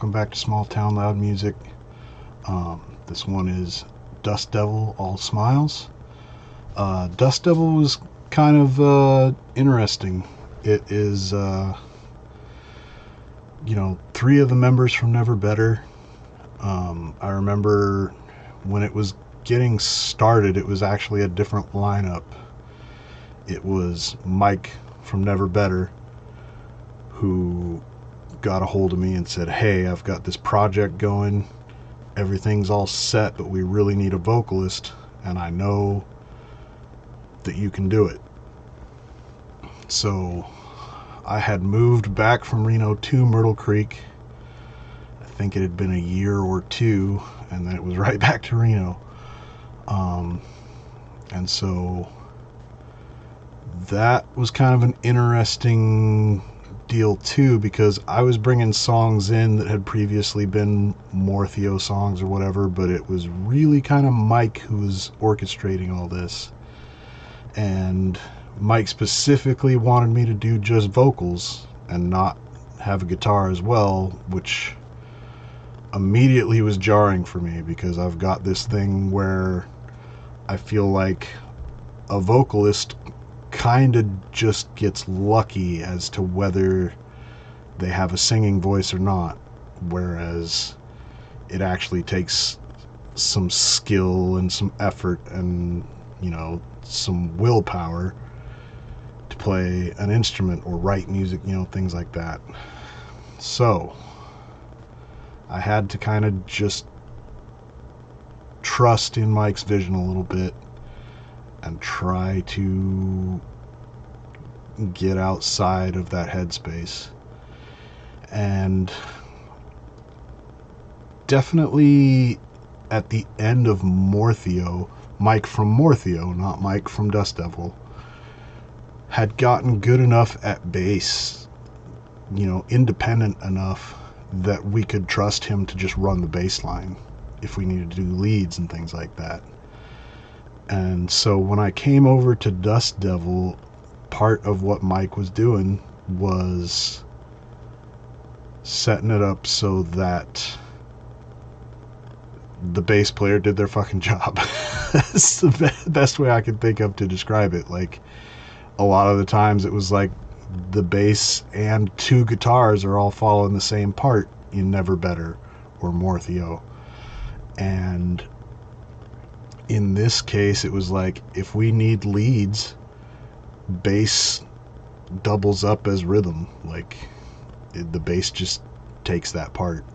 welcome back to Small Town Loud Music. This one is Dust Devil, All Smiles. Dust Devil was kind of interesting. It is, three of the members from Never Better. I remember when it was getting started, it was actually a different lineup. It was Mike from Never Better, who got a hold of me and said, hey, I've got this project going, everything's all set, but we really need a vocalist, and I know that you can do it. So I had moved back from Reno to Myrtle Creek. I think it had been a year or two, and then it was right back to Reno. And so that was kind of an interesting deal too, because I was bringing songs in that had previously been Mortheo songs or whatever, but it was really kind of Mike who was orchestrating all this. And Mike specifically wanted me to do just vocals and not have a guitar as well, which immediately was jarring for me, because I've got this thing where I feel like a vocalist kind of just gets lucky as to whether they have a singing voice or not, whereas it actually takes some skill and some effort and, some willpower to play an instrument or write music, things like that. So I had to kind of just trust in Mike's vision a little bit and try to get outside of that headspace. And definitely at the end of Mortheo, Mike from Mortheo, not Mike from Dust Devil, had gotten good enough at bass, independent enough that we could trust him to just run the bass line if we needed to do leads and things like that. And so when I came over to Dust Devil, part of what Mike was doing was setting it up so that the bass player did their fucking job. That's the best way I could think of to describe it. Like, a lot of the times it was like the bass and two guitars are all following the same part in Never Better or Mortheo. And in this case, it was like, if we need leads, bass doubles up as rhythm. Like, the bass just takes that part.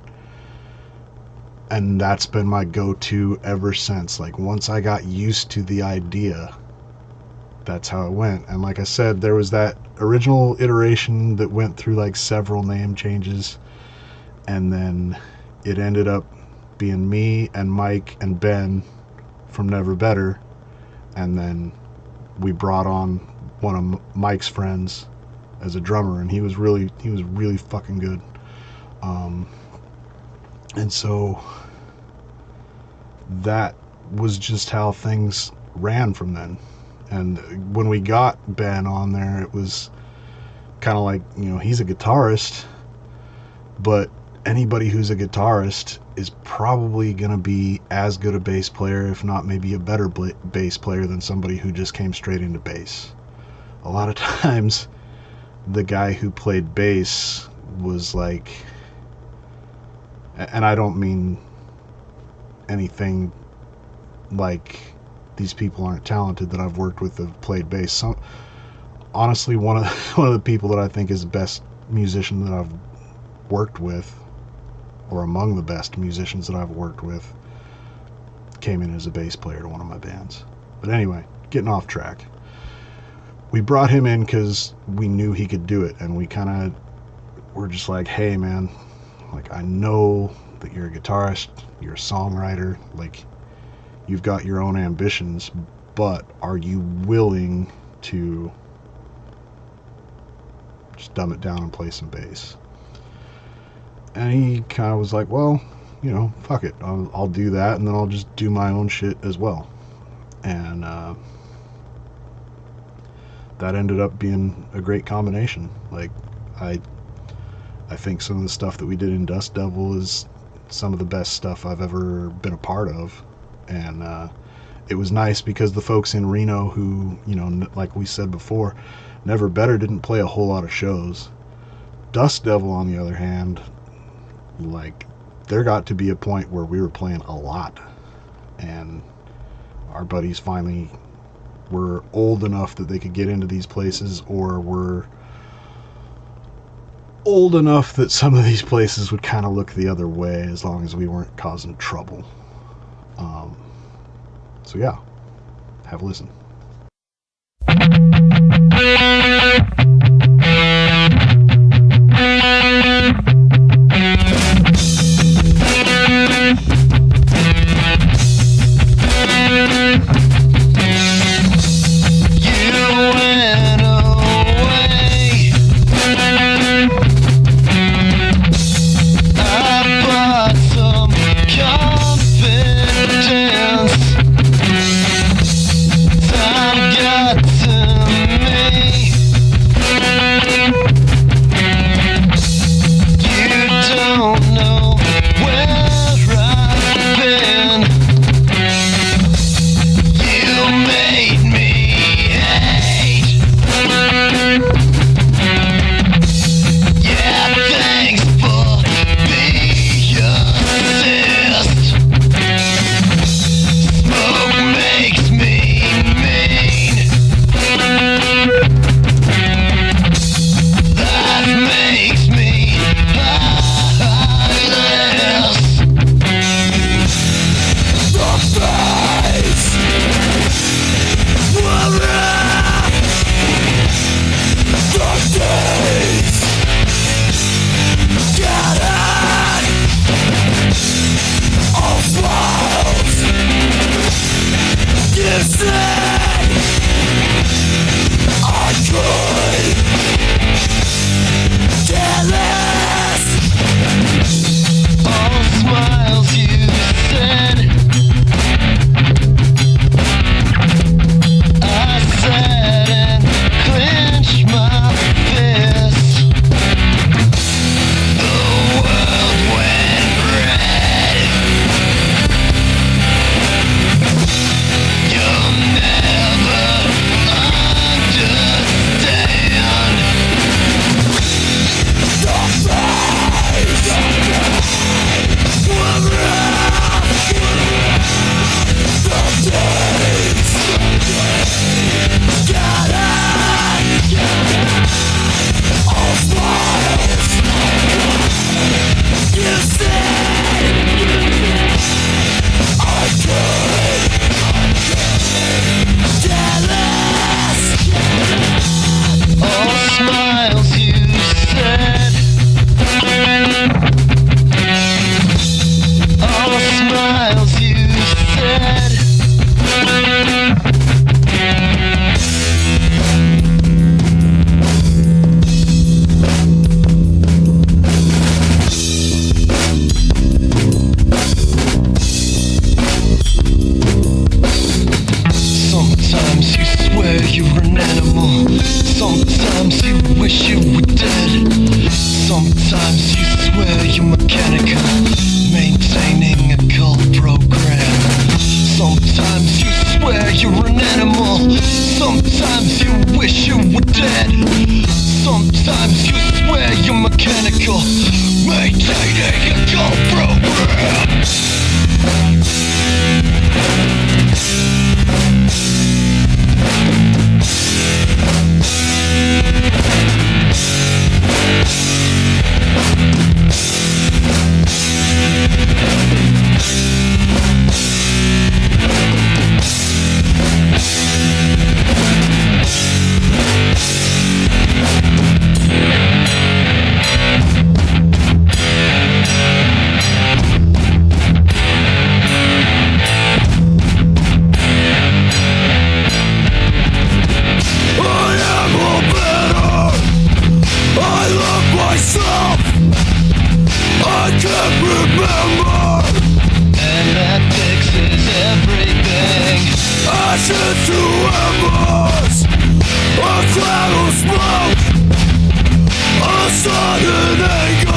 And that's been my go-to ever since. Like, once I got used to the idea, that's how it went. And like I said, there was that original iteration that went through like several name changes, and then it ended up being me and Mike and Ben from Never Better, and then we brought on one of Mike's friends as a drummer, and he was really fucking good. And so that was just how things ran from then. And when we got Ben on there, it was kind of like, he's a guitarist, but anybody who's a guitarist is probably going to be as good a bass player, if not maybe a better bass player, than somebody who just came straight into bass. A lot of times, the guy who played bass was like, and I don't mean anything like these people aren't talented that I've worked with that have played bass. Honestly, one of the people that I think is the best musician that I've worked with, or among the best musicians that I've worked with, came in as a bass player to one of my bands. But anyway, getting off track. We brought him in because we knew he could do it, and we kind of were just like, hey man, like, I know that you're a guitarist, you're a songwriter, like, you've got your own ambitions, but are you willing to just dumb it down and play some bass? And he kind of was like, well, fuck it, I'll do that, and then I'll just do my own shit as well. And that ended up being a great combination. Like, I I think some of the stuff that we did in Dust Devil is some of the best stuff I've ever been a part of. And it was nice because the folks in Reno who, you know, like we said before, Never Better didn't play a whole lot of shows. Dust Devil, on the other hand, like, there got to be a point where we were playing a lot. And our buddies finally were old enough that they could get into these places, or were old enough that some of these places would kind of look the other way as long as we weren't causing trouble. So yeah, have a listen. ashes to embers, a cloud of smoke, a sudden anger.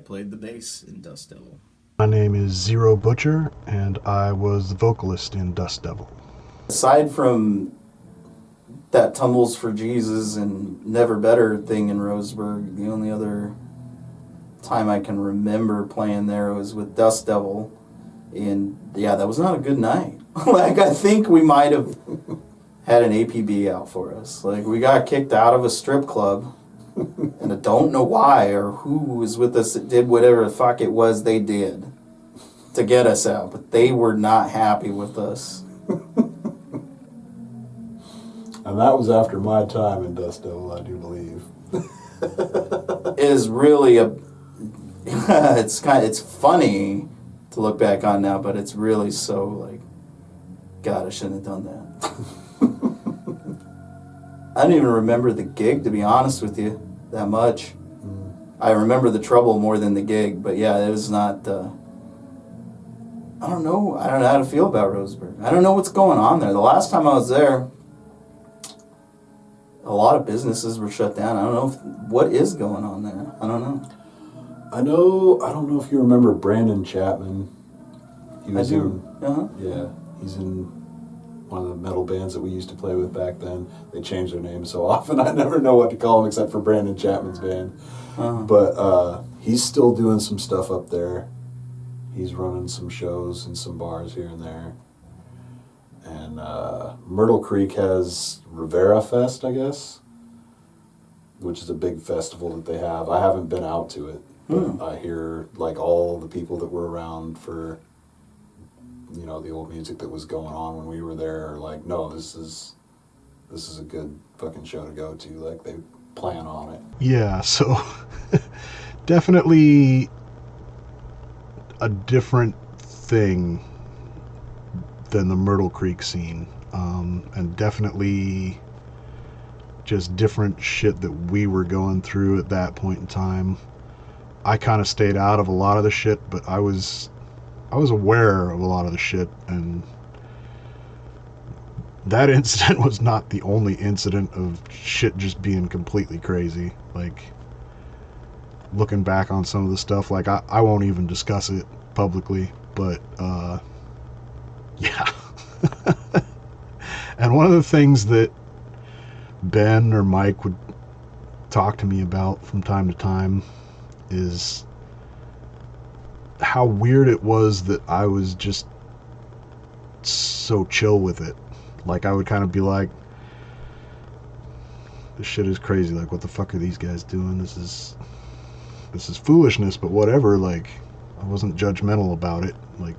played the bass in Dust Devil. My name is Zer0 Butcher, and I was the vocalist in Dust Devil. Aside from that Tumbles for Jesus and Never Better thing in Roseburg, the only other time I can remember playing there was with Dust Devil. And yeah, that was not a good night. Like, I think we might have had an APB out for us. Like, we got kicked out of a strip club, and I don't know why or who was with us that did whatever the fuck it was they did to get us out, but they were not happy with us. And that was after my time in Dust Devil, I do believe. It is really it's funny to look back on now, but it's really so like, God, I shouldn't have done that. I don't even remember the gig, to be honest with you, that much. I remember the trouble more than the gig, but yeah, it was not. I don't know how to feel about Roseburg. I don't know what's going on there. The last time I was there, a lot of businesses were shut down. I don't know what is going on there. I don't know. I don't know if you remember Brandon Chapman. He was he's in one of the metal bands that we used to play with back then. They changed their name so often, I never know what to call them except for Brandon Chapman's band. But he's still doing some stuff up there. He's running some shows in some bars here and there. And Myrtle Creek has Rivera Fest, I guess, which is a big festival that they have. I haven't been out to it, but I hear like all the people that were around for, you know, the old music that was going on when we were there are like, no, this is a good fucking show to go to. Like, they plan on it. Yeah, so definitely a different thing than the Myrtle Creek scene, and definitely just different shit that we were going through at that point in time. I kind of stayed out of a lot of the shit, but I was aware of a lot of the shit, and that incident was not the only incident of shit just being completely crazy. Like, looking back on some of the stuff, like, I won't even discuss it publicly, but yeah. And one of the things that Ben or Mike would talk to me about from time to time is how weird it was that I was just so chill with it. Like, I would kind of be like, this shit is crazy. Like, what the fuck are these guys doing? This is foolishness, but whatever. Like, I wasn't judgmental about it. Like,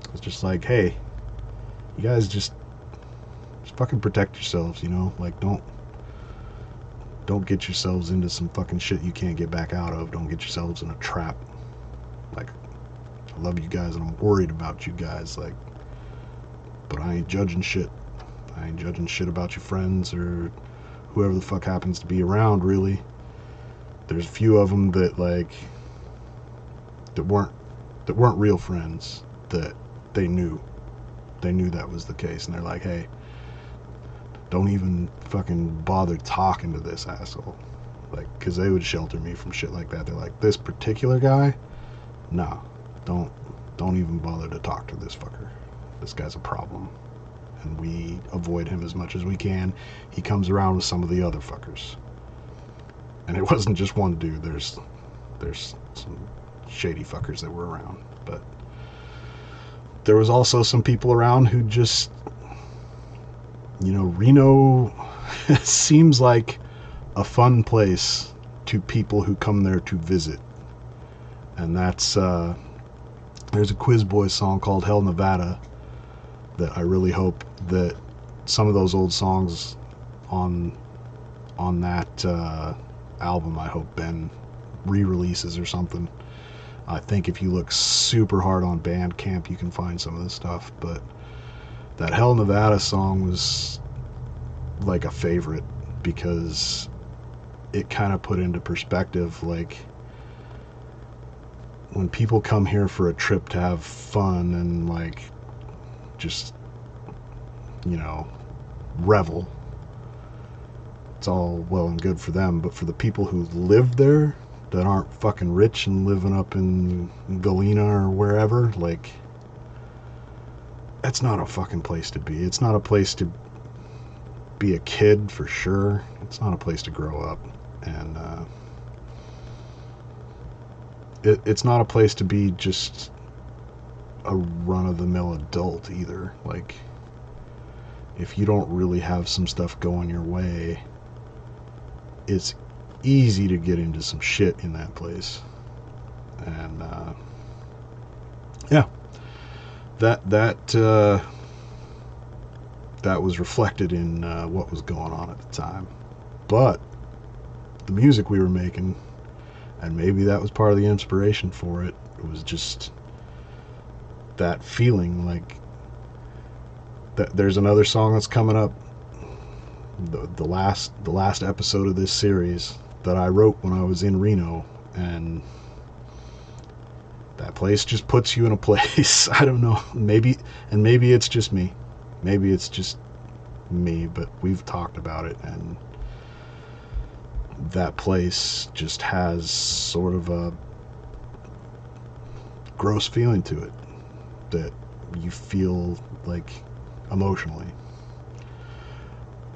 I was just like, hey, you guys just fucking protect yourselves, you know? Like, don't get yourselves into some fucking shit you can't get back out of. Don't get yourselves in a trap. Like, I love you guys and I'm worried about you guys, like, but I ain't judging shit. I ain't judging shit about your friends or whoever the fuck happens to be around, really. There's a few of them that, like, that weren't real friends, that they knew that was the case, and they're like, hey, don't even fucking bother talking to this asshole. Like, because they would shelter me from shit like that. They're like, this particular guy, no, don't even bother to talk to this fucker. This guy's a problem, and we avoid him as much as we can. He comes around with some of the other fuckers, and it wasn't just one dude. There's some shady fuckers that were around, but there was also some people around who just, you know, Reno seems like a fun place to people who come there to visit. And that's, there's a Quiz Boys song called Hell Nevada that I really hope that some of those old songs on that album, I hope Ben re-releases or something. I think if you look super hard on Bandcamp, you can find some of this stuff, but that Hell Nevada song was like a favorite because it kind of put into perspective, like, when people come here for a trip to have fun and, like, just, you know, revel, it's all well and good for them, but for the people who live there that aren't fucking rich and living up in Galena or wherever, like, that's not a fucking place to be. It's not a place to be a kid for sure. It's not a place to grow up. And it's not a place to be just a run-of-the-mill adult either. Like, if you don't really have some stuff going your way, it's easy to get into some shit in that place. And yeah, that was reflected in what was going on at the time. But the music we were making, and maybe that was part of the inspiration for it, it was just that feeling like that. There's another song that's coming up, the last episode of this series, that I wrote when I was in Reno, and that place just puts you in a place. I don't know, maybe it's just me, but we've talked about it, and that place just has sort of a gross feeling to it that you feel like emotionally.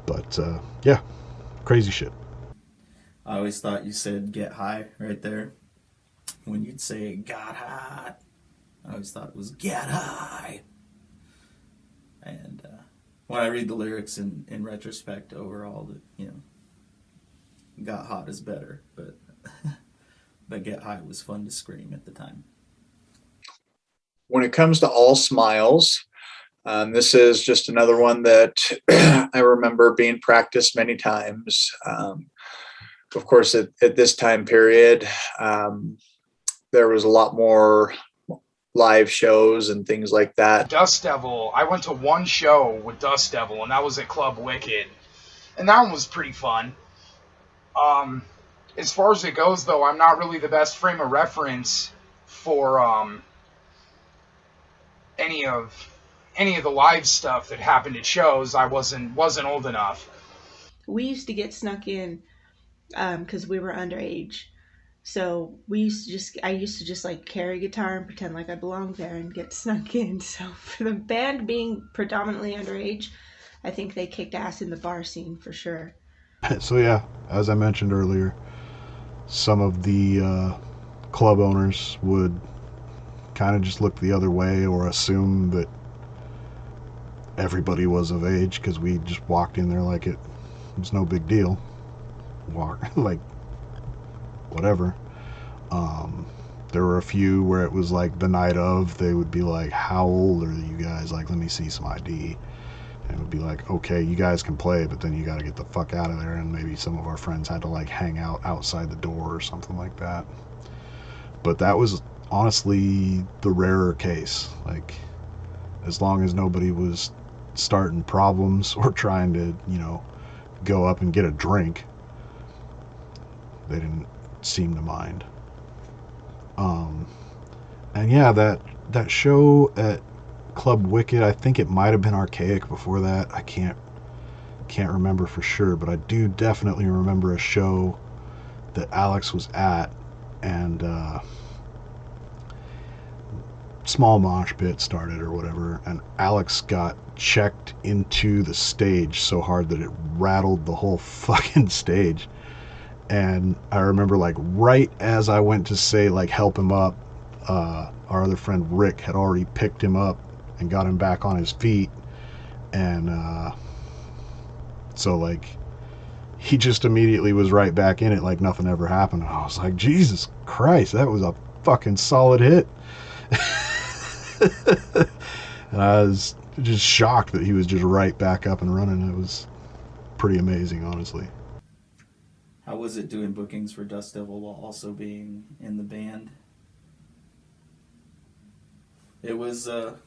But yeah, crazy shit. I always thought you said get high right there. When you'd say got hot, I always thought it was get high. And when I read the lyrics in retrospect, overall, got hot is better. But but get high was fun to scream at the time. When it comes to All Smiles, this is just another one that I remember being practiced many times. Of course, at this time period, there was a lot more live shows and things like that. Dust Devil, I went to one show with Dust Devil, and that was at Club Wicked. And that one was pretty fun. As far as it goes, though, I'm not really the best frame of reference for any of the live stuff that happened at shows. I wasn't old enough. We used to get snuck in because we were underage. So I used to just like carry a guitar and pretend like I belonged there and get snuck in. So for the band being predominantly underage, I think they kicked ass in the bar scene for sure. So yeah, as I mentioned earlier, some of the club owners would kind of just look the other way or assume that everybody was of age because we just walked in there like it was no big deal. Like whatever. There were a few where it was like the night of, they would be like, how old are you guys? Like, let me see some ID. And it would be like, okay, you guys can play, but then you got to get the fuck out of there. And maybe some of our friends had to like hang out outside the door or something like that. But that was honestly the rarer case. Like, as long as nobody was starting problems or trying to, go up and get a drink, they didn't seem to mind. And yeah, that show at Club Wicked, I think it might have been Archaic before that. I can't remember for sure, but I do definitely remember a show that Alex was at, and small mosh pit started or whatever, and Alex got checked into the stage so hard that it rattled the whole fucking stage. And I remember, like, right as I went to say, like, help him up, our other friend Rick had already picked him up and got him back on his feet. And so, like, he just immediately was right back in it like nothing ever happened. And I was like, Jesus Christ, that was a fucking solid hit. And I was just shocked that he was just right back up and running. It was pretty amazing, honestly. How was it doing bookings for Dust Devil while also being in the band? It was a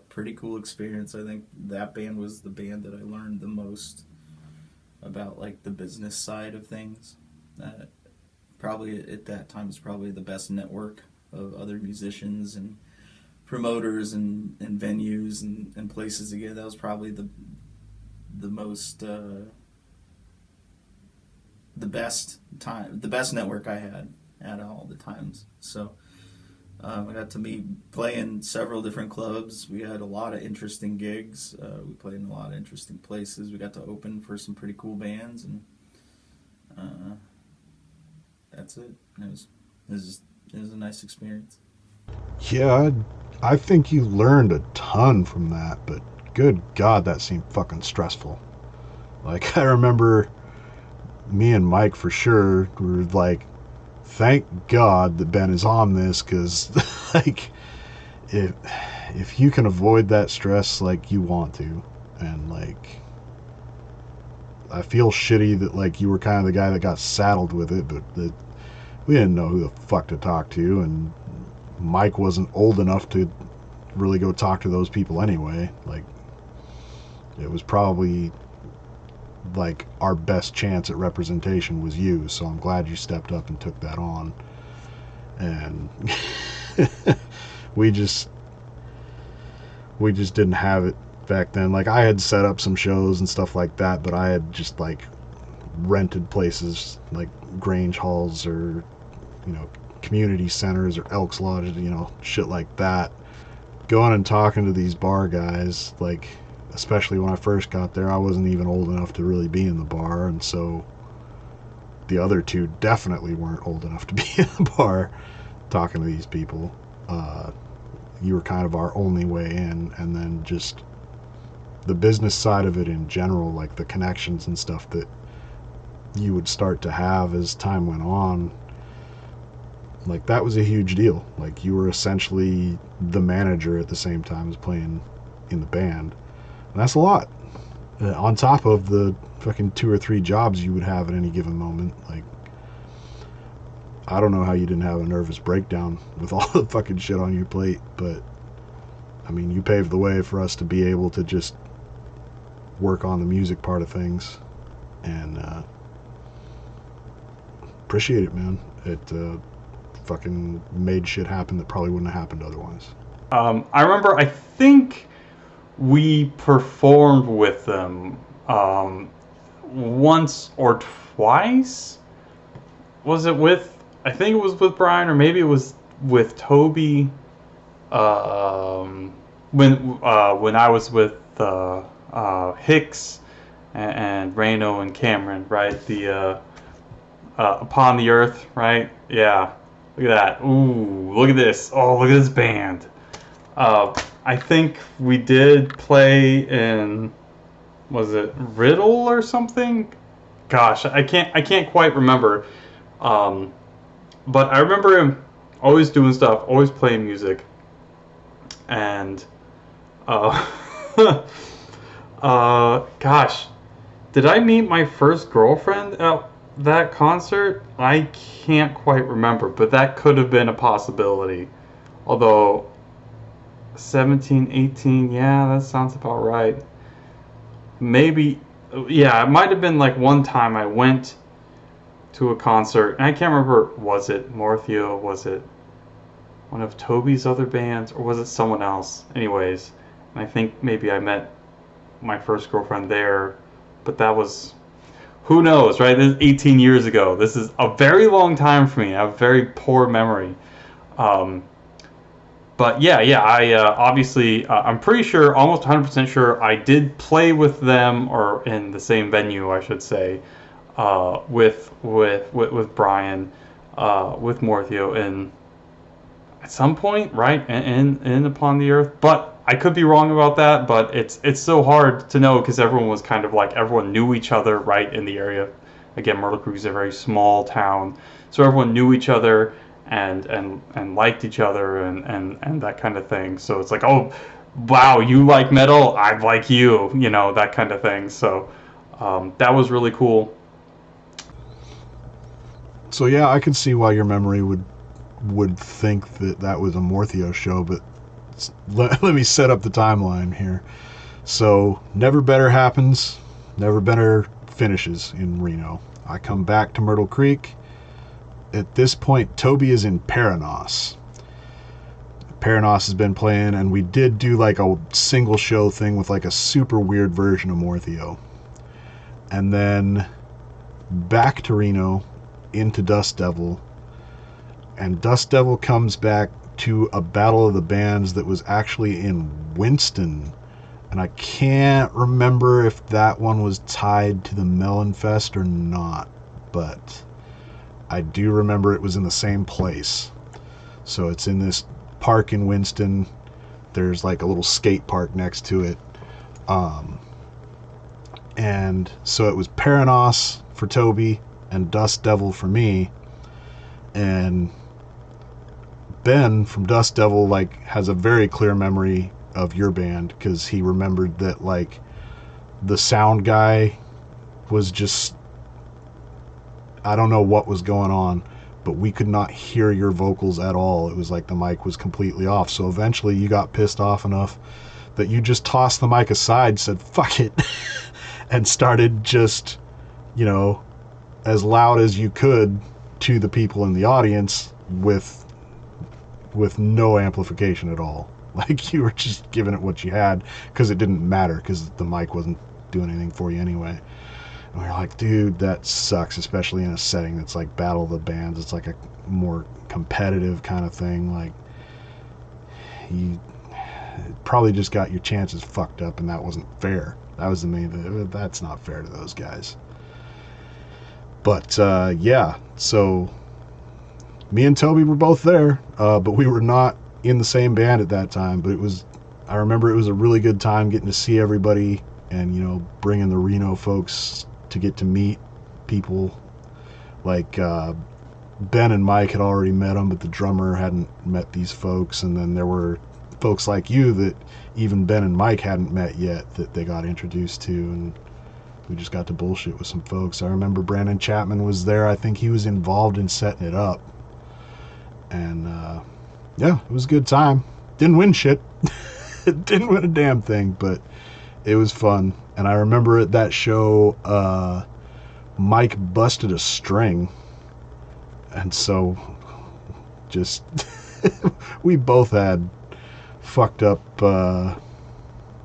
pretty cool experience. I think that band was the band that I learned the most about, like, the business side of things. Probably at that time was probably the best network of other musicians and promoters and venues and places to get. That was probably the most the best network I had at all the times. So I got to play in several different clubs. We had a lot of interesting gigs. We played in a lot of interesting places. We got to open for some pretty cool bands, and that's it. It was a nice experience. Yeah, I think you learned a ton from that, but good God, that seemed fucking stressful. Like, I remember me and Mike for sure were like, thank God that Ben is on this, because, like, if you can avoid that stress, like, you want to. And, like, I feel shitty that, like, you were kind of the guy that got saddled with it, but that we didn't know who the fuck to talk to, and Mike wasn't old enough to really go talk to those people anyway. Like, it was probably like our best chance at representation was you, so I'm glad you stepped up and took that on. And we just didn't have it back then. Like, I had set up some shows and stuff like that, but I had just like rented places like Grange Halls or, you know, community centers or Elks Lodges, you know, shit like that. Going and talking to these bar guys, like, especially when I first got there, I wasn't even old enough to really be in the bar, and so the other two definitely weren't old enough to be in the bar talking to these people. You were kind of our only way in, and then just the business side of it in general, like the connections and stuff that you would start to have as time went on, like, that was a huge deal. Like, you were essentially the manager at the same time as playing in the band. And that's a lot. On top of the fucking 2 or 3 jobs you would have at any given moment. Like, I don't know how you didn't have a nervous breakdown with all the fucking shit on your plate, but I mean, you paved the way for us to be able to just work on the music part of things. And appreciate it, man. It fucking made shit happen that probably wouldn't have happened otherwise. I remember, I think we performed with them once or twice. Was it with, I think it was with Brian, or maybe it was with Toby. When I was with Hicks and Reno and Cameron, right? The Upon the Earth, right? Yeah. Look at that. Ooh, look at this. Oh, look at this band. I think we did play in, was it Riddle or something? Gosh, I can't quite remember. But I remember him always doing stuff, always playing music. And gosh, did I meet my first girlfriend at that concert? I can't quite remember, but that could have been a possibility. Although 17, 18, yeah, that sounds about right. Maybe, yeah, it might have been like one time I went to a concert, and I can't remember, was it Mortheo, was it one of Toby's other bands, or was it someone else? Anyways, and I think maybe I met my first girlfriend there, but that was, who knows, right? This is 18 years ago. This is a very long time for me. I have a very poor memory. But yeah, I obviously, I'm pretty sure, almost 100% sure, I did play with them, or in the same venue, I should say, with Brian, with Mortheo, and at some point, right, in Upon the Earth. But I could be wrong about that, but it's so hard to know, because everyone was kind of like, everyone knew each other, right, in the area. Again, Myrtle Creek is a very small town, so everyone knew each other and liked each other and that kind of thing. So it's like, oh, wow, you like metal, I like you, you know, that kind of thing. So that was really cool. So yeah, I could see why your memory would think that was a Mortheo show, but let me set up the timeline here. So Never Better happens, Never Better finishes in Reno. I come back to Myrtle Creek. At this point, Toby is in Paranos. Paranos has been playing, and we did do like a single show thing with like a super weird version of Mortheo. And then back to Reno into Dust Devil, and Dust Devil comes back to a Battle of the Bands that was actually in Winston, and I can't remember if that one was tied to the Melon Fest or not, but I do remember it was in the same place. So it's in this park in Winston. There's like a little skate park next to it. And so it was Paranos for Toby and Dust Devil for me. And Ben from Dust Devil like has a very clear memory of your band, because he remembered that like the sound guy was just, I don't know what was going on, but we could not hear your vocals at all. It was like the mic was completely off. So eventually you got pissed off enough that you just tossed the mic aside, said fuck it, and started just, you know, as loud as you could to the people in the audience with no amplification at all. Like you were just giving it what you had, because it didn't matter, because the mic wasn't doing anything for you anyway. And we were like, dude, that sucks, especially in a setting that's like Battle of the Bands. It's like a more competitive kind of thing. Like, you probably just got your chances fucked up, and that wasn't fair. That was the main thing. That's not fair to those guys. But yeah, so me and Toby were both there, but we were not in the same band at that time. But I remember it was a really good time getting to see everybody, and, you know, bringing the Reno folks to get to meet people. Like Ben and Mike had already met them, but the drummer hadn't met these folks. And then there were folks like you that even Ben and Mike hadn't met yet that they got introduced to, and we just got to bullshit with some folks. I remember Brandon Chapman was there. I think he was involved in setting it up. And yeah, it was a good time. Didn't win shit. Didn't win a damn thing, but it was fun. And I remember at that show, Mike busted a string. And so just we both had fucked up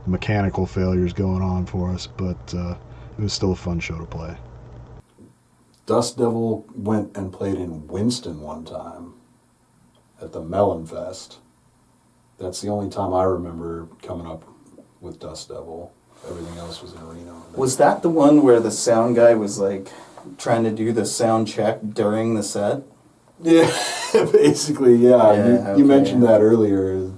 mechanical failures going on for us, but it was still a fun show to play. Dust Devil went and played in Winston one time at the Melon Fest. That's the only time I remember coming up with Dust Devil. Everything else was in Reno. Was that the one where the sound guy was like trying to do the sound check during the set? Yeah, basically, yeah. Yeah, you mentioned that earlier.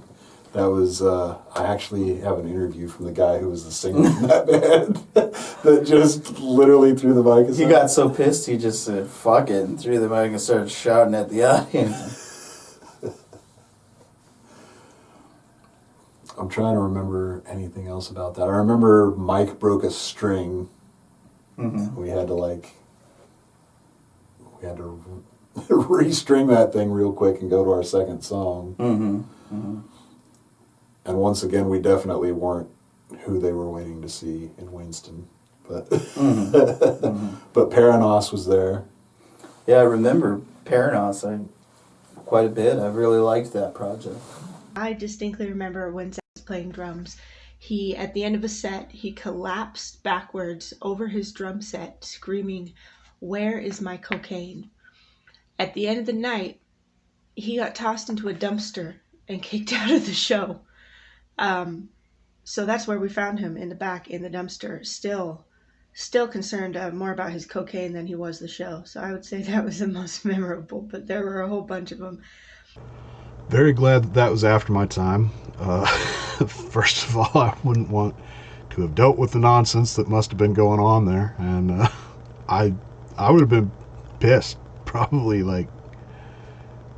That was, I actually have an interview from the guy who was the singer in that band that just literally threw the mic aside. He got so pissed he just said, fuck it, and threw the mic and started shouting at the audience. I'm trying to remember anything else about that. I remember Mike broke a string. Mm-hmm. We had to restring that thing real quick and go to our second song. Mm-hmm. Mm-hmm. And once again, we definitely weren't who they were waiting to see in Winston. But mm-hmm. Mm-hmm. But Paranos was there. Yeah, I remember Paranos quite a bit. I really liked that project. I distinctly remember when Zach was playing drums, he, at the end of a set, he collapsed backwards over his drum set, screaming, "Where is my cocaine?" At the end of the night, he got tossed into a dumpster and kicked out of the show. So that's where we found him, in the back, in the dumpster, still concerned more about his cocaine than he was the show. So I would say that was the most memorable, but there were a whole bunch of them. Very glad that was after my time. First of all, I wouldn't want to have dealt with the nonsense that must have been going on there, and I would have been pissed, probably, like,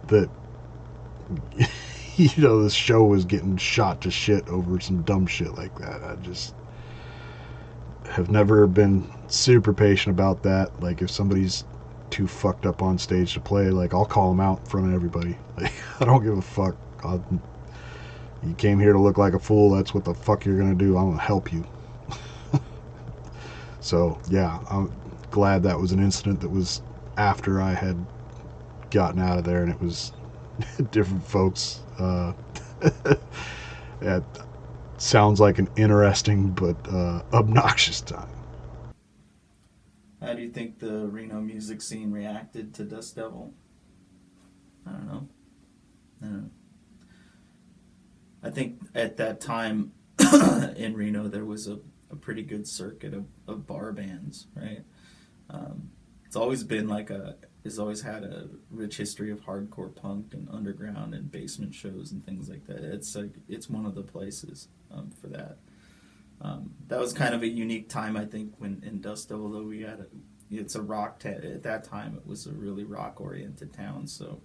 that you know, this show was getting shot to shit over some dumb shit like that. I just have never been super patient about that. Like, if somebody's too fucked up on stage to play, like, I'll call them out in front of everybody. Like, I don't give a fuck. You came here to look like a fool. That's what the fuck you're gonna do. I'm gonna help you. So yeah, I'm glad that was an incident that was after I had gotten out of there, and it was different folks. It sounds like an interesting but obnoxious time. How do you think the Reno music scene reacted to Dust Devil? I don't know. I don't know. I think at that time in Reno there was a pretty good circuit of bar bands, right? It's always been it's always had a rich history of hardcore punk and underground and basement shows and things like that. It's one of the places for that. That was kind of a unique time, I think, when in Dust Devil, though it's a rock at that time. It was a really rock oriented town, so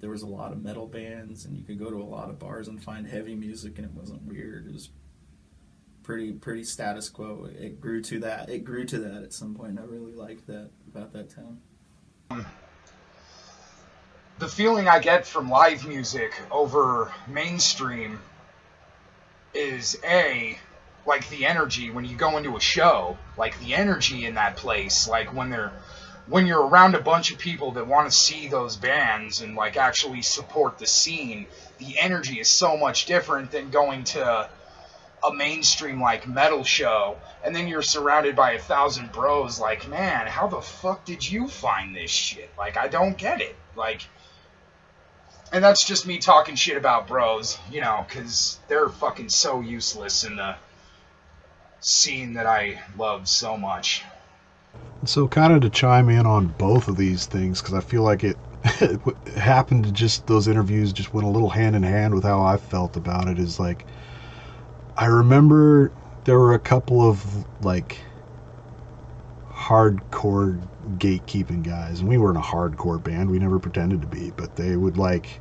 there was a lot of metal bands, and you could go to a lot of bars and find heavy music, and it wasn't weird. It was pretty status quo. It grew to that. It grew to that at some point. I really liked that about that town. The feeling I get from live music over mainstream is like the energy when you go into a show, like the energy in that place, like when you're around a bunch of people that want to see those bands and like actually support the scene, the energy is so much different than going to a mainstream like metal show and then you're surrounded by 1,000 bros like, man, how the fuck did you find this shit? Like, I don't get it. Like, and that's just me talking shit about bros, because they're fucking so useless in the scene that I love so much. So kind of to chime in on both of these things, because I feel like it happened to just, those interviews just went a little hand in hand with how I felt about it, is like, I remember there were a couple of like hardcore gatekeeping guys, and we weren't a hardcore band, we never pretended to be, but they would like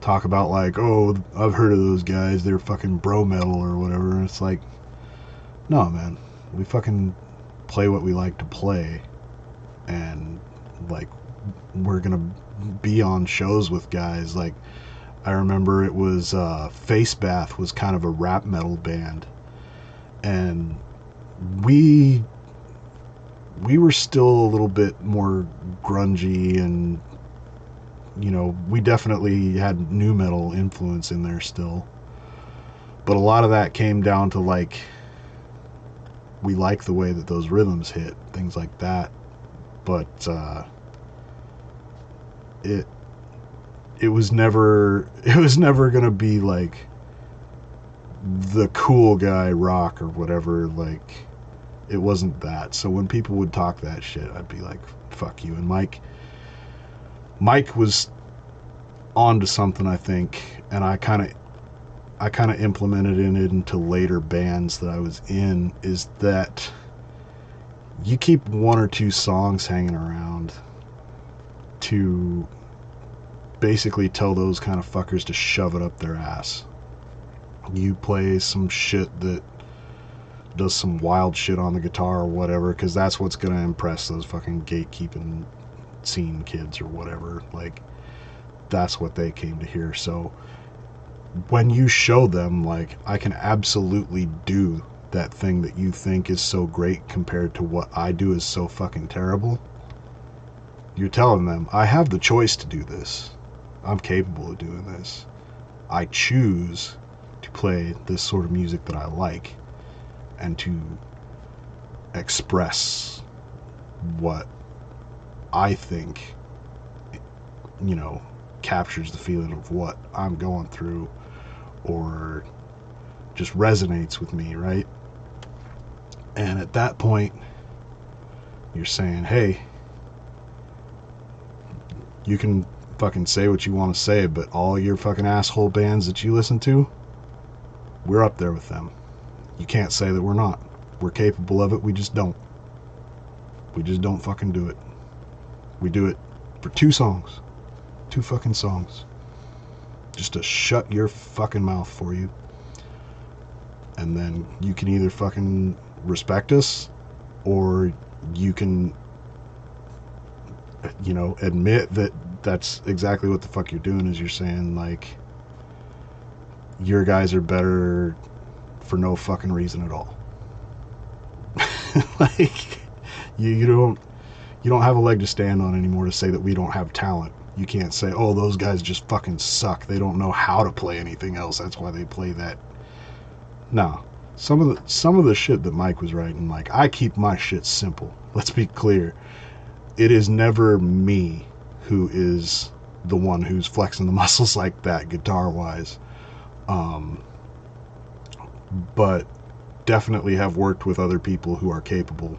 talk about like, oh, I've heard of those guys, they're fucking bro metal or whatever, and it's like, no man, we fucking play what we like to play, and like we're gonna be on shows with guys. Like I remember it was Face Bath was kind of a rap metal band, and we were still a little bit more grungy, and we definitely had nu metal influence in there still, but a lot of that came down to like, we like the way that those rhythms hit, things like that. But it was never gonna be like the cool guy rock or whatever. Like, it wasn't that. So when people would talk that shit, I'd be like, fuck you. And Mike was onto something, I think, and I kind of implemented it into later bands that I was in, is that you keep one or two songs hanging around to basically tell those kind of fuckers to shove it up their ass. You play some shit that does some wild shit on the guitar or whatever, because that's what's going to impress those fucking gatekeeping scene kids or whatever. Like, that's what they came to hear. So when you show them, like, I can absolutely do that thing that you think is so great compared to what I do is so fucking terrible, you're telling them, I have the choice to do this. I'm capable of doing this. I choose to play this sort of music that I like and to express what I think, captures the feeling of what I'm going through or just resonates with me, right? And at that point, you're saying, hey, you can fucking say what you want to say, but all your fucking asshole bands that you listen to, we're up there with them. You can't say that we're not. We're capable of it, we just don't. We just don't fucking do it. We do it for 2 songs. 2 fucking songs. Just to shut your fucking mouth for you. And then you can either fucking respect us, or you can, admit that that's exactly what the fuck you're doing, is you're saying, like, your guys are better for no fucking reason at all. Like, you don't have a leg to stand on anymore to say that we don't have talent. You can't say, oh, those guys just fucking suck, they don't know how to play anything else, that's why they play that. No. some of the shit that Mike was writing, like, I keep my shit simple. Let's be clear. It is never me who is the one who's flexing the muscles like that guitar wise. But definitely have worked with other people who are capable,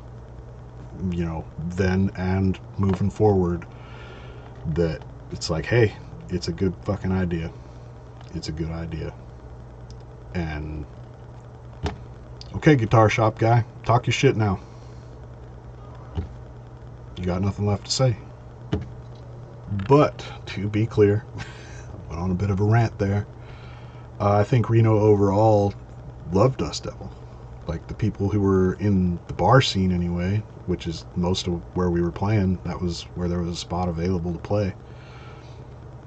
you know, then and moving forward, that it's like, hey, it's a good fucking idea. It's a good idea. And okay, guitar shop guy, talk your shit now. You got nothing left to say. But to be clear, I went on a bit of a rant there. I think Reno overall loved Dust Devil. Like, the people who were in the bar scene anyway, which is most of where we were playing, that was where there was a spot available to play.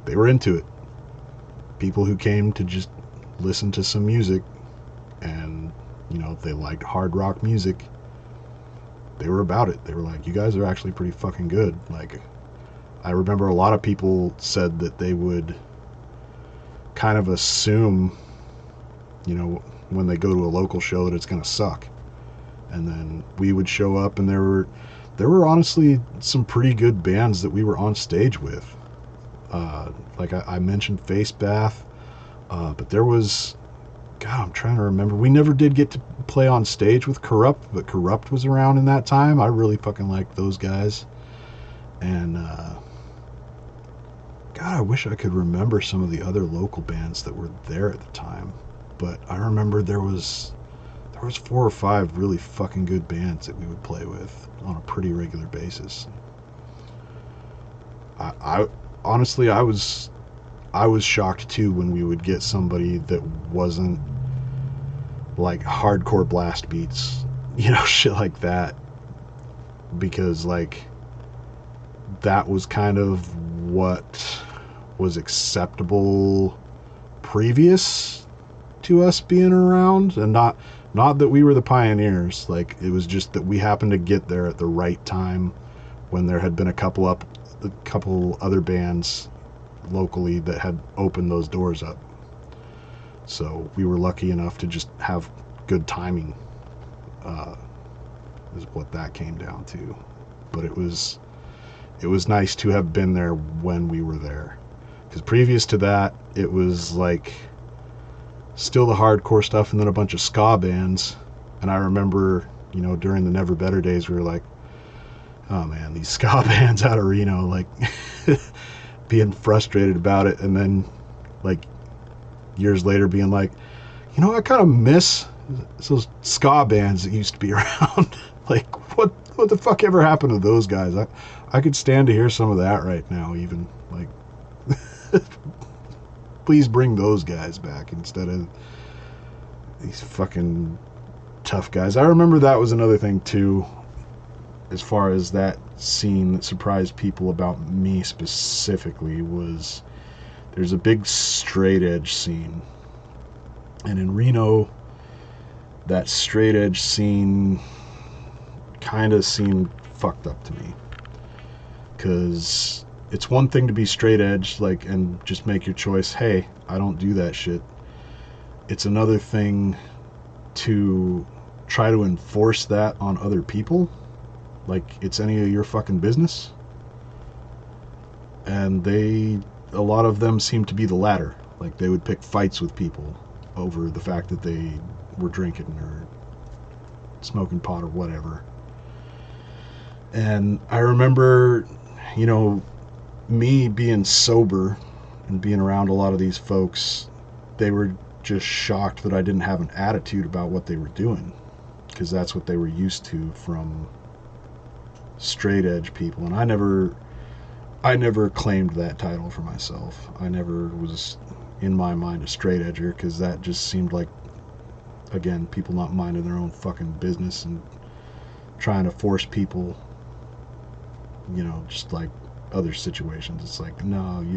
They were into it. People who came to just listen to some music, and, you know, they liked hard rock music, they were about it. They were like, you guys are actually pretty fucking good. Like, I remember a lot of people said that they would kind of assume, you know, when they go to a local show that it's going to suck. And then we would show up, and there were honestly some pretty good bands that we were on stage with. Like I mentioned Face Bath, but there was, God, I'm trying to remember. We never did get to play on stage with Corrupt, but Corrupt was around in that time. I really fucking liked those guys. And, God, I wish I could remember some of the other local bands that were there at the time. But I remember there was 4 or 5 really fucking good bands that we would play with on a pretty regular basis. I honestly, I was shocked too when we would get somebody that wasn't like hardcore blast beats, you know, shit like that, because like that was kind of what was acceptable previous to us being around, and not that we were the pioneers. Like, it was just that we happened to get there at the right time when there had been a couple other bands locally that had opened those doors up. So we were lucky enough to just have good timing, is what that came down to. But it was nice to have been there when we were there, because previous to that it was like still the hardcore stuff and then a bunch of ska bands. And I remember, you know, during the Never Better days, we were like, oh man, these ska bands out of Reno, like being frustrated about it. And then like years later being like, you know, I kind of miss those ska bands that used to be around. Like, what the fuck ever happened to those guys? I could stand to hear some of that right now, even. Like, please bring those guys back instead of these fucking tough guys. I remember that was another thing too, as far as that scene that surprised people about me specifically, was there's a big straight edge scene. And in Reno, that straight edge scene kind of seemed fucked up to me. Because it's one thing to be straight edge, like, and just make your choice, hey, I don't do that shit. It's another thing to try to enforce that on other people, like it's any of your fucking business. And a lot of them seem to be the latter. Like, they would pick fights with people over the fact that they were drinking or smoking pot or whatever. And I remember, you know, me being sober and being around a lot of these folks, they were just shocked that I didn't have an attitude about what they were doing, because that's what they were used to from straight edge people. And I never claimed that title for myself. I never was, in my mind, a straight edger, because that just seemed like, again, people not minding their own fucking business and trying to force people, you know, just like other situations. It's like, no, you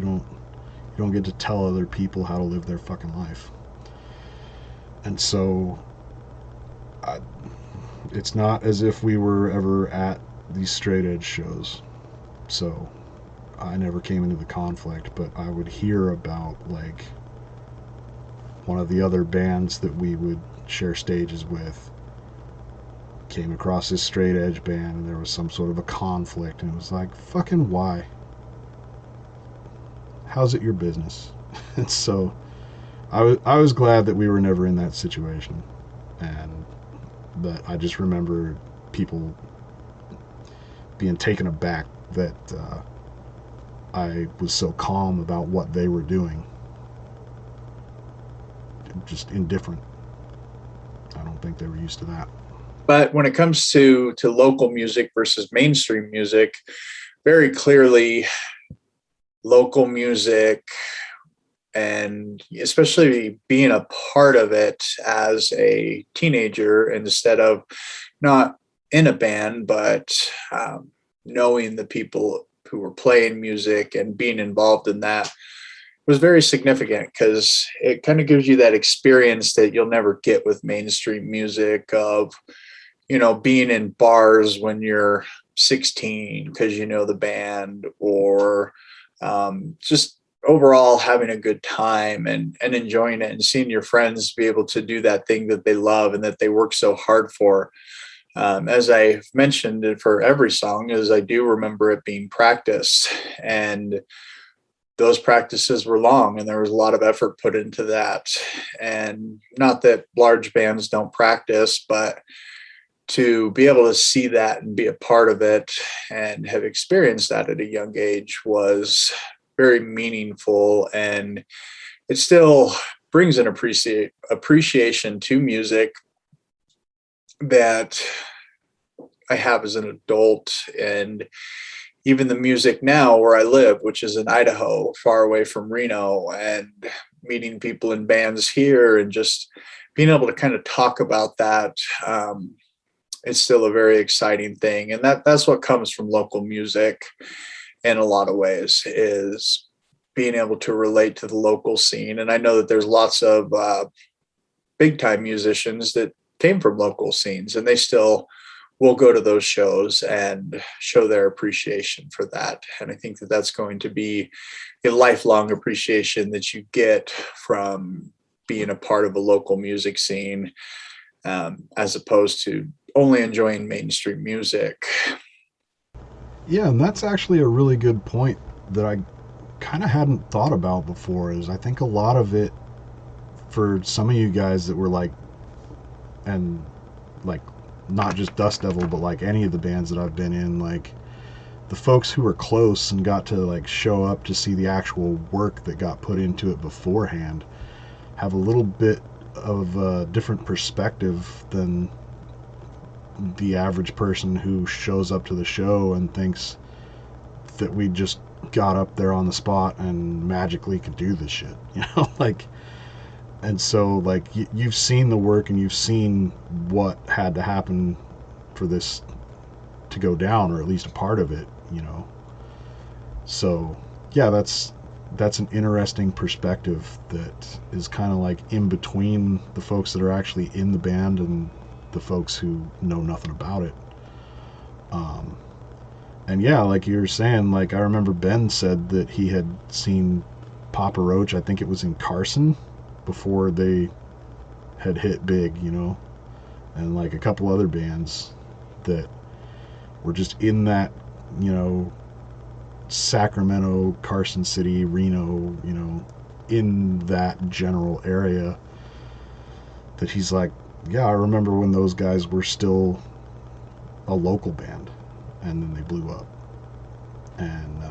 don't get to tell other people how to live their fucking life. And so it's not as if we were ever at these straight edge shows. So I never came into the conflict, but I would hear about, like, one of the other bands that we would share stages with came across this straight edge band, and there was some sort of a conflict, and it was like, fucking why? How's it your business? And so I was glad that we were never in that situation, but I just remember people being taken aback that I was so calm about what they were doing. Just indifferent. I don't think they were used to that. But when it comes to local music versus mainstream music, very clearly local music, and especially being a part of it as a teenager instead of not in a band, but knowing the people who were playing music and being involved in that was very significant, because it kind of gives you that experience that you'll never get with mainstream music of, being in bars when you're 16 because you know the band, or just overall having a good time and enjoying it and seeing your friends be able to do that thing that they love and that they work so hard for. As I mentioned for every song, is I do remember it being practiced, and those practices were long and there was a lot of effort put into that. And not that large bands don't practice, but to be able to see that and be a part of it and have experienced that at a young age was very meaningful. And it still brings an appreciation to music that I have as an adult. And even the music now where I live, which is in Idaho, far away from Reno, and meeting people in bands here and just being able to kind of talk about that, it's still a very exciting thing. And that's what comes from local music in a lot of ways, is being able to relate to the local scene. And I know that there's lots of big time musicians that came from local scenes, and they still will go to those shows and show their appreciation for that. And I think that that's going to be a lifelong appreciation that you get from being a part of a local music scene, as opposed to only enjoying mainstream music. Yeah, and that's actually a really good point that I kind of hadn't thought about before. Is I think a lot of it, for some of you guys that were like, and like not just Dust Devil, but like any of the bands that I've been in, like the folks who were close and got to like show up to see the actual work that got put into it beforehand have a little bit of a different perspective than the average person who shows up to the show and thinks that we just got up there on the spot and magically could do this shit, like. And so like you've seen the work and you've seen what had to happen for this to go down, or at least a part of it, so yeah, that's an interesting perspective that is kind of like in between the folks that are actually in the band and the folks who know nothing about it. And yeah, like you were saying, like I remember Ben said that he had seen Papa Roach, I think it was in Carson, before they had hit big, and like a couple other bands that were just in that, Sacramento, Carson City, Reno, in that general area, that he's like, yeah, I remember when those guys were still a local band and then they blew up. And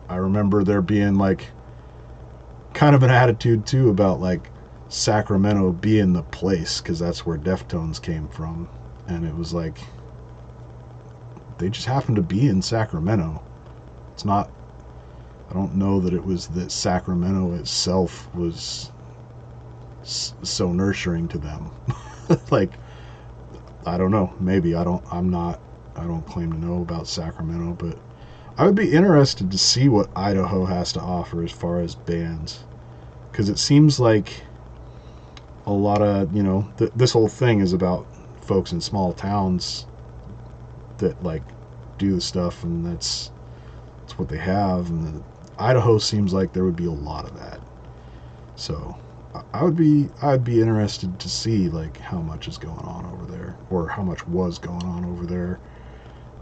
I remember there being like kind of an attitude too about like Sacramento being the place, because that's where Deftones came from, and it was like they just happened to be in Sacramento. It's not, I don't know that it was that Sacramento itself was so nurturing to them. Like, I don't know, maybe I don't claim to know about Sacramento, but I would be interested to see what Idaho has to offer as far as bands, because it seems like a lot of, this whole thing is about folks in small towns that like do the stuff, and that's what they have, and Idaho seems like there would be a lot of that. So I'd be interested to see like how much is going on over there, or how much was going on over there.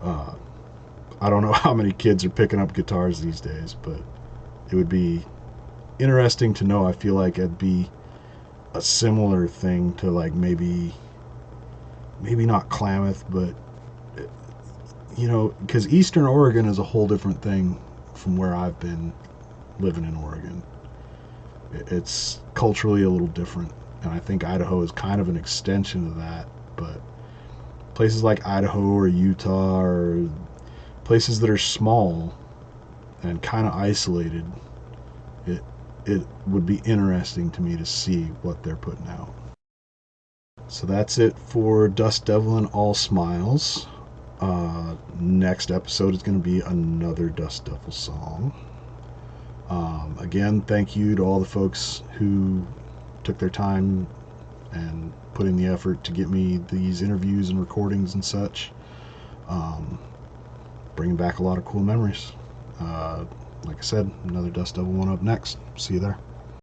Uh, I don't know how many kids are picking up guitars these days, but it would be interesting to know. I feel like it'd be a similar thing to like maybe not Klamath, but you know, because Eastern Oregon is a whole different thing from where I've been living in Oregon. It's culturally a little different, and I think Idaho is kind of an extension of that. But places like Idaho or Utah or places that are small and kind of isolated, it it would be interesting to me to see what they're putting out. So that's it for Dust Devil and All Smiles. Next episode is going to be another Dust Devil song. Again, thank you to all the folks who took their time and put in the effort to get me these interviews and recordings and such. Bringing back a lot of cool memories. Like I said, another Dust Devil one up next. See you there.